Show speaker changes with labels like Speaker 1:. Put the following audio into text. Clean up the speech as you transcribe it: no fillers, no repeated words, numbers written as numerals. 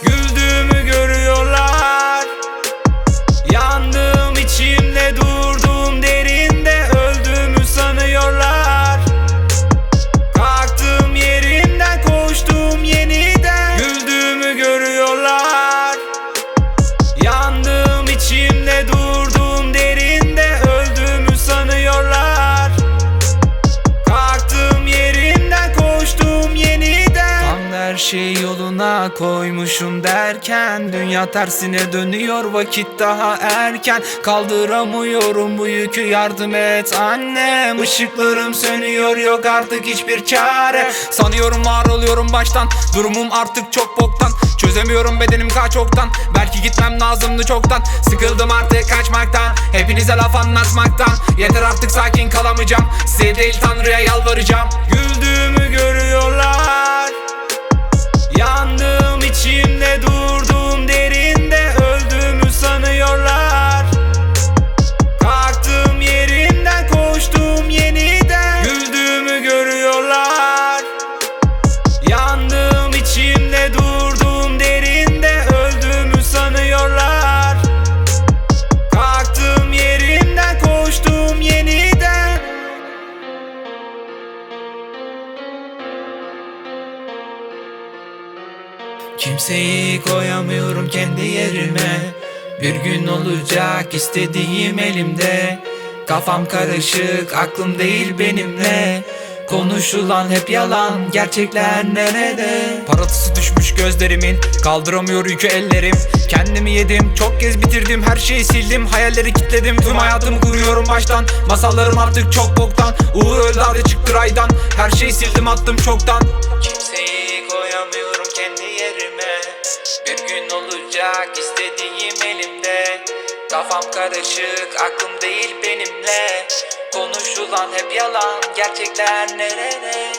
Speaker 1: Güldüğümü görüyorlar, yandığım içimde, durduğum derinde, öldüğümü sanıyorlar. Kalktığım yerimden, koştuğum yeniden. Güldüğümü görüyorlar, yandığım içimde, durduğum derinde, öldüğümü sanıyorlar. Kalktığım yerimden, koştuğum yeniden. Tam her şeyi yoluna koymuşum derken, dünya tersine dönüyor, vakit daha erken. Kaldıramıyorum bu yükü, yardım et annem. Işıklarım sönüyor, yok artık hiçbir çare. Sanıyorum var oluyorum baştan, durumum artık çok boktan. Çözemiyorum bedenim kaç oktan, belki gitmem lazımdı çoktan. Sıkıldım artık kaçmaktan, hepinize laf anlatmaktan. Yeter artık, sakin kalamayacağım, size değil Tanrı'ya yalvaracağım. Güldüğümü görüyorlar, yandığım içimde, durduğum derinde, öldüğümü sanıyorlar. Kalktığım yerimden, koştuğum yeniden. Güldüğümü görüyorlar, yandığım içimde, durduğum derinde, öldüğümü sanıyorlar. Kalktığım yerimden, koştuğum yeniden. Kimseyi koyamıyorum kendi yerime. Bir gün olacak istediğim elimde. Kafam karışık, aklım değil benimle. Konuşulan hep yalan, gerçekler nerede? Parıltısı düşmüş gözlerimin, kaldıramıyor yükü ellerim. Kendimi yedim, çok kez bitirdim, her şeyi sildim. Hayalleri kilitledim, tüm hayatımı kuruyorum baştan. Masallarım artık çok boktan, Uğur öldü hadi çıktı raydan. Her şeyi sildim attım çoktan. Kimseyi koyamıyorum kendi yerime. Bir gün olacak istediğim elimde. Kafam karışık, aklım değil benimle. Konuşulan hep yalan, gerçekler nerede?